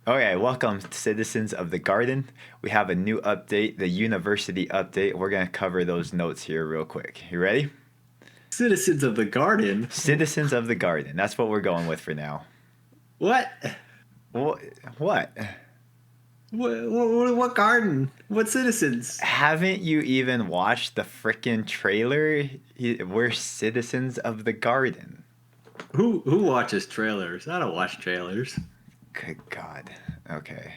Okay, welcome, citizens of the garden. We have a new update, the university update. We're going to cover those notes here real quick. You ready? Citizens of the Garden? Citizens of the garden. That's what we're going with for now. What? Wh- What? What garden? What citizens? Haven't you even watched the frickin' trailer? We're citizens of the garden. Who watches trailers? I don't watch trailers. Good God. Okay.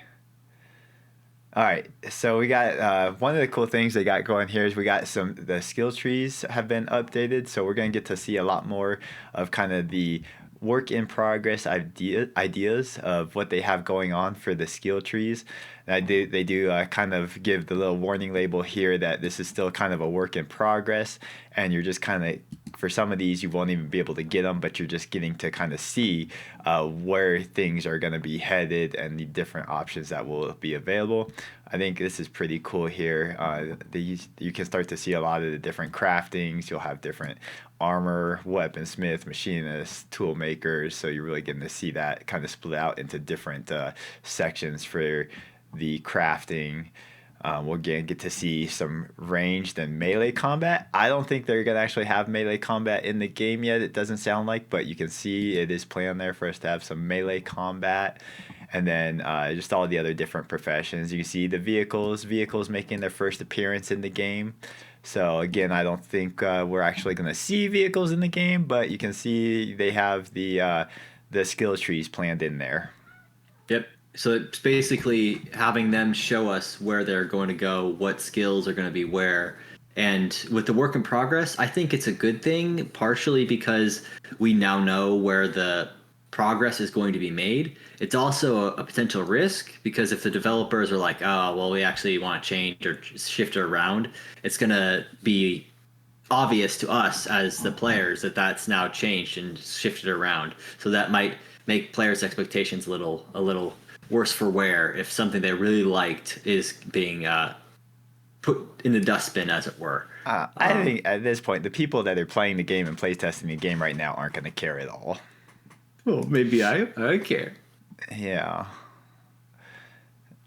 All right, so we got one of the cool things they got going here is we got the skill trees have been updated, so we're gonna get to see a lot more of kind of the work in progress ideas of what they have going on for the skill trees. They do kind of give the little warning label here that this is still kind of a work in progress, and you're just kind of for some of these you won't even be able to get them, but you're just getting to kind of see where things are going to be headed and the different options that will be available. I think this is pretty cool here. You can start to see a lot of the different craftings. You'll have different armor, weaponsmith, machinist, tool makers. So you're really getting to see that kind of split out into different sections for the crafting. We'll again get to see some ranged and melee combat. I don't think they're going to actually have melee combat in the game yet. It doesn't sound like, but you can see it is planned there for us to have some melee combat. And then just all the other different professions. You can see the vehicles making their first appearance in the game. So again, I don't think we're actually going to see vehicles in the game, but you can see they have the skill trees planned in there. Yep. So it's basically having them show us where they're going to go, what skills are going to be where. And with the work in progress, I think it's a good thing, partially because we now know where the progress is going to be made. It's also a potential risk because if the developers are like, oh, well, we actually want to change or shift it around, it's going to be obvious to us as the players that that's now changed and shifted around. So that might make players' expectations a little worse for wear if something they really liked is being put in the dustbin, as it were. I think at this point, the people that are playing the game and playtesting the game right now aren't going to care at all. Well, maybe I care. Yeah.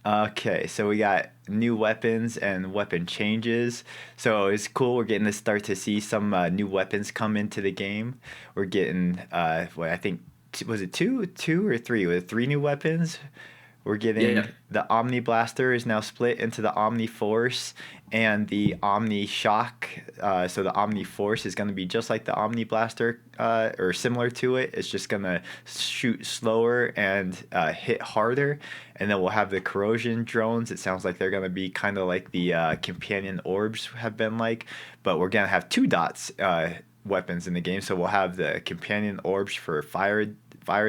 Okay, so we got new weapons and weapon changes. So it's cool. We're getting to start to see some new weapons come into the game. We're getting, what I think, was it two or three? Was it three new weapons? We're getting Yeah, the Omni Blaster is now split into the Omni Force and the Omni Shock. So the Omni Force is going to be just like the Omni Blaster or similar to it. It's just going to shoot slower and hit harder. And then we'll have the corrosion drones. It sounds like they're going to be kind of like the companion orbs have been like, but we're going to have two dots weapons in the game. So we'll have the companion orbs for fire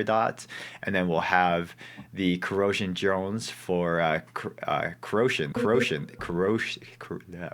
dots, and then we'll have the corrosion drones for yeah.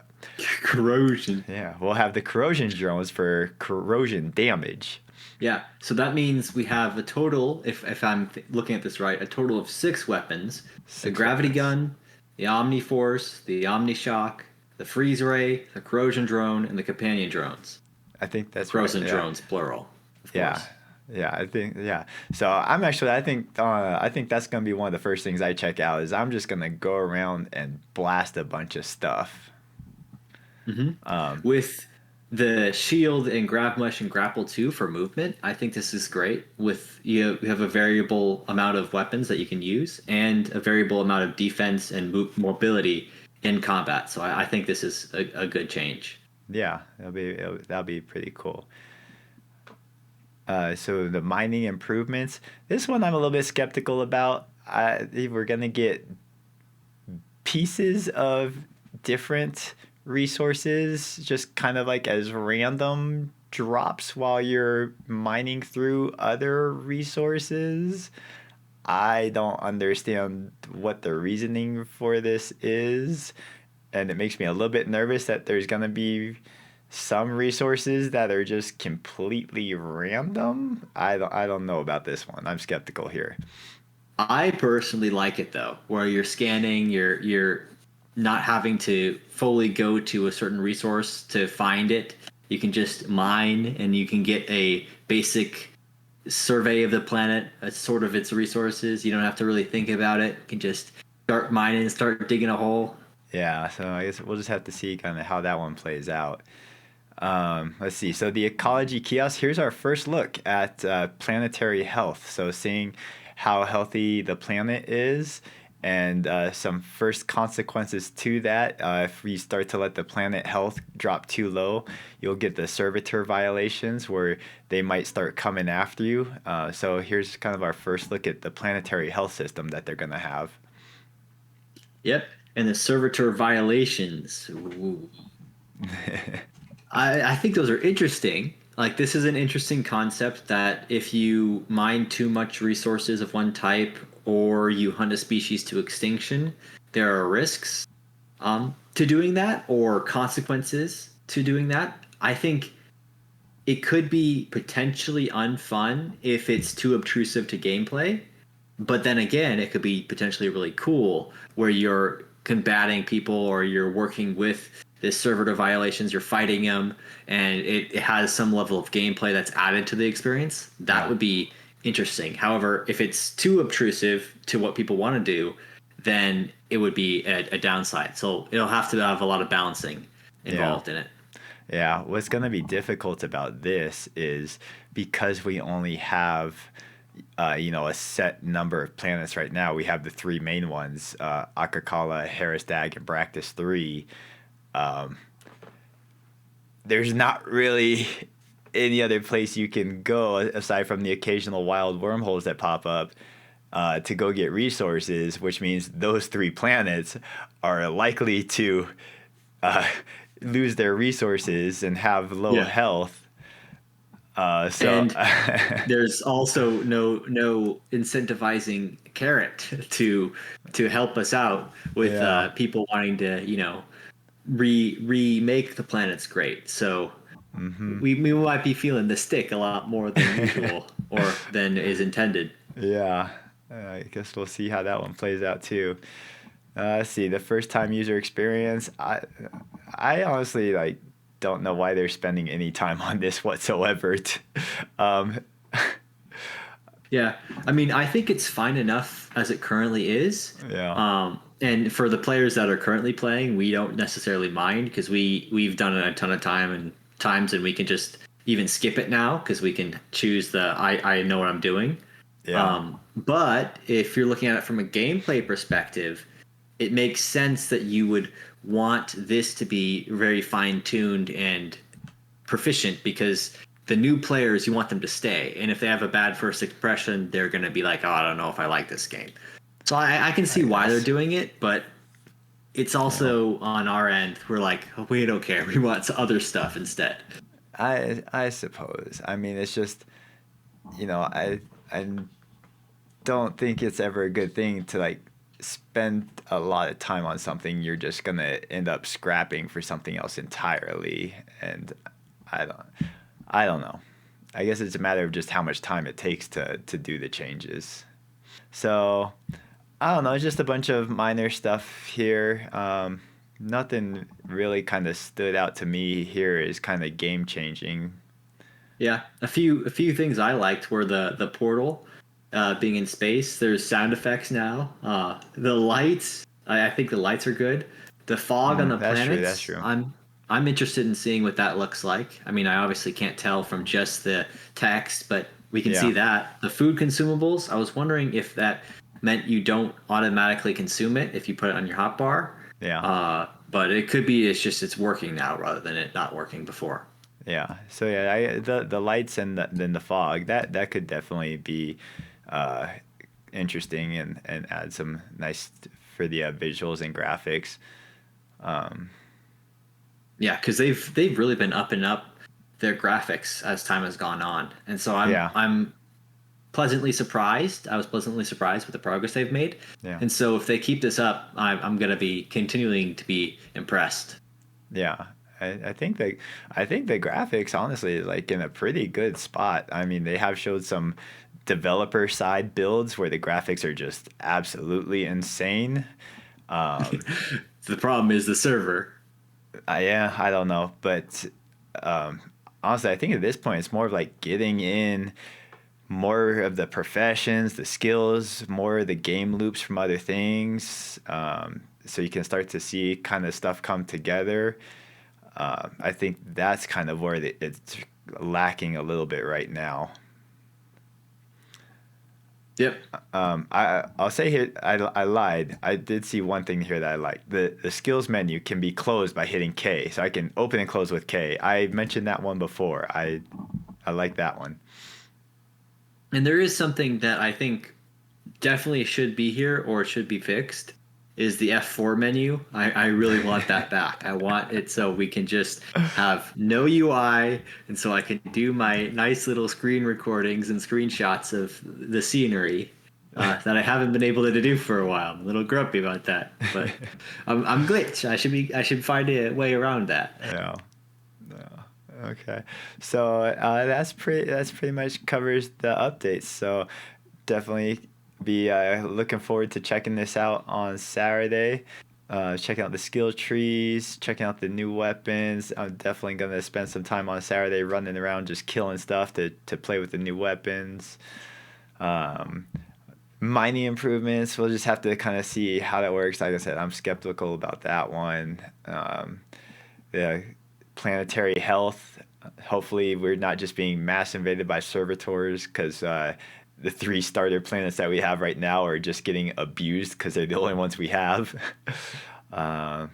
corrosion. Yeah, we'll have the corrosion drones for corrosion damage. Yeah, so that means we have a total, if I'm looking at this right, a total of six weapons: the Six gravity weapons. gun, the Omni Force, the Omni Shock, the Freeze Ray, the Corrosion Drone, and the Companion Drones. I think that's right. Corrosion Yeah, Drones, plural, of yeah, course. yeah. I think yeah. So I think that's gonna be one of the first things I check out. Is I'm just gonna go around and blast a bunch of stuff. hmm With the shield and grab mush and grapple 2 for movement, I think this is great. With you have a variable amount of weapons that you can use and a variable amount of defense and mobility in combat. So I think this is a good change. Yeah, that'll be pretty cool. So the mining improvements. This one I'm a little bit skeptical about. We're gonna get pieces of different resources, just kind of like as random drops while you're mining through other resources. I don't understand what the reasoning for this is, and it makes me a little bit nervous that there's gonna be some resources that are just completely random. I don't know about this one. I'm skeptical here. I personally like it though, where you're scanning, you're not having to fully go to a certain resource to find it. You can just mine and you can get a basic survey of the planet, sort of its resources. You don't have to really think about it. You can just start mining, start digging a hole. Yeah, so I guess we'll just have to see kind of how that one plays out. Let's see. So the ecology kiosk. Here's our first look at planetary health. So seeing how healthy the planet is, and some first consequences to that. If we start to let the planet health drop too low, you'll get the servitor violations where they might start coming after you. So here's kind of our first look at the planetary health system that they're gonna have. Yep. And the servitor violations. Ooh. I think those are interesting. Like, this is an interesting concept that if you mine too much resources of one type or you hunt a species to extinction, there are risks to doing that or consequences to doing that. I think it could be potentially unfun if it's too obtrusive to gameplay. But then again, it could be potentially really cool where you're combating people or you're working with this servitor violations, you're fighting them, and it has some level of gameplay that's added to the experience. That would be interesting. However, if it's too obtrusive to what people want to do, then it would be a downside. So it'll have to have a lot of balancing Yeah. involved in it. Yeah, what's going to be difficult about this is because we only have, a set number of planets right now. We have the three main ones, Akakala, Harrisdag, and Bractus 3. There's not really any other place you can go aside from the occasional wild wormholes that pop up to go get resources, which means those three planets are likely to uh, lose their resources and have low Yeah. health. So And there's also no incentivizing carrot to help us out with yeah, people wanting to remake the planets great. So we might be feeling the stick a lot more than usual or than is intended. yeah. I guess we'll see how that one plays out too. Let's see the first time user experience. I honestly don't know why they're spending any time on this whatsoever. Um, Yeah, I mean, I think it's fine enough as it currently is. yeah, And for the players that are currently playing, we don't necessarily mind because we've done it a ton of times, and we can just even skip it now because we can choose the I know what I'm doing. yeah, But if you're looking at it from a gameplay perspective, it makes sense that you would want this to be very fine tuned and proficient because the new players, you want them to stay. And if they have a bad first impression, they're going to be like, oh, I don't know if I like this game. So I can I see why they're guess. doing it, but it's Yeah. also on our end. We're like, oh, we don't care. We want other stuff instead. I suppose. I mean, it's just I don't think it's ever a good thing to spend a lot of time on something you're just gonna end up scrapping for something else entirely. And I don't I don't know. I guess it's a matter of just how much time it takes to do the changes. So I don't know. It's just a bunch of minor stuff here. Nothing really kind of stood out to me here is kind of game changing. Yeah, a few things I liked were the portal being in space. There's sound effects now. The lights, I think the lights are good. The fog on the That's true. That's planets, true. I'm interested in seeing what that looks like. I mean, I obviously can't tell from just the text, but we can see Yeah. that. The food consumables, I was wondering if that meant you don't automatically consume it if you put it on your hotbar. Yeah. But it could be it's working now rather than it not working before. Yeah. So yeah, the lights and then the fog that could definitely be uh, interesting and add some nice for the visuals and graphics. Um, Yeah, because they've really been up and up their graphics as time has gone on, and so yeah. I'm pleasantly surprised. I was pleasantly surprised with the progress they've made, Yeah. and so if they keep this up, I'm gonna be continuing to be impressed. Yeah. I think the graphics honestly is in a pretty good spot. I mean, they have showed some developer side builds where the graphics are just absolutely insane. Um, The problem is the server. yeah, I don't know, but um, honestly, I think at this point it's more of getting in more of the professions, the skills, more of the game loops from other things. So you can start to see kind of stuff come together. I think that's kind of where it's lacking a little bit right now. Yep. I'll say here, I lied. I did see one thing here that I liked. The skills menu can be closed by hitting K, so I can open and close with K. I mentioned that one before. I like that one. And there is something that I think definitely should be here or should be fixed is the F4 menu. I really want that back. I want it so we can just have no UI, and so I can do my nice little screen recordings and screenshots of the scenery that I haven't been able to do for a while. I'm a little grumpy about that, but I'm glitch. I should find a way around that. Yeah. Okay. So that's pretty much covers the updates. So definitely be looking forward to checking this out on Saturday. Checking out the skill trees, checking out the new weapons. I'm definitely gonna spend some time on Saturday running around just killing stuff to play with the new weapons. Mining improvements, we'll just have to kind of see how that works. Like I said, I'm skeptical about that one. The planetary health, hopefully we're not just being mass invaded by servitors, because the 3 starter planets that we have right now are just getting abused because they're the only ones we have. Yes,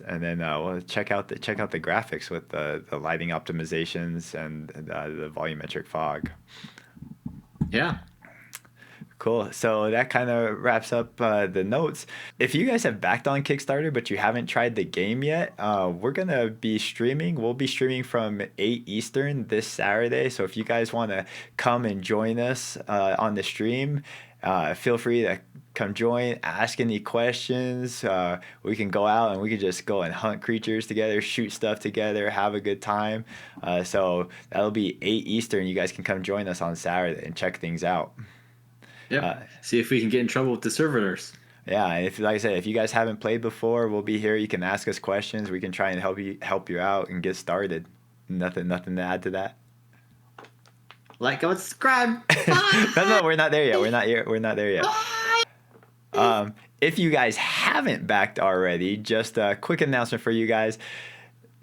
and then we'll check out the graphics with the lighting optimizations and the volumetric fog. Yeah. Cool. So that kind of wraps up the notes. If you guys have backed on Kickstarter but you haven't tried the game yet, we're going to be streaming. We'll be streaming from 8 Eastern this Saturday. So if you guys want to come and join us on the stream, feel free to come join, ask any questions. We can go out and we can just go and hunt creatures together, shoot stuff together, have a good time. So that'll be 8 Eastern. You guys can come join us on Saturday and check things out. Yep. See if we can get in trouble with the servitors. Yeah, and if, like I said, if you guys haven't played before, we'll be here. You can ask us questions. We can try and help you out and get started. Nothing to add to that. Like, comment, subscribe. No, we're not there yet. We're not there yet. If you guys haven't backed already, just a quick announcement for you guys.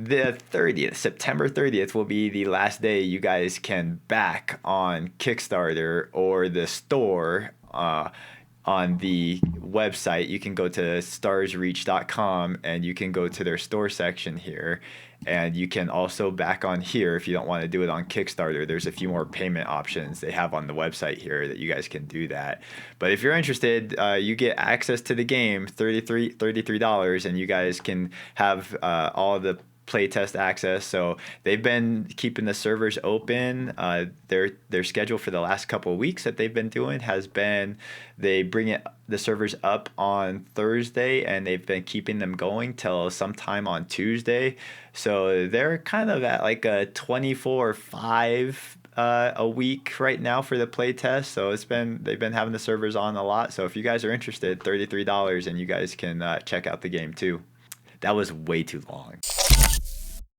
The 30th, September 30th, will be the last day you guys can back on Kickstarter or the store on the website. You can go to starsreach.com and you can go to their store section here. And you can also back on here if you don't want to do it on Kickstarter. There's a few more payment options they have on the website here that you guys can do that. But if you're interested, you get access to the game, $33, and you guys can have all the playtest access. So they've been keeping the servers open. Their schedule for the last couple of weeks that they've been doing has been they bring the servers up on Thursday and they've been keeping them going till sometime on Tuesday. So they're kind of at like a 24/5 a week right now for the playtest. So they've been having the servers on a lot. So if you guys are interested, $33 and you guys can check out the game too. That was way too long.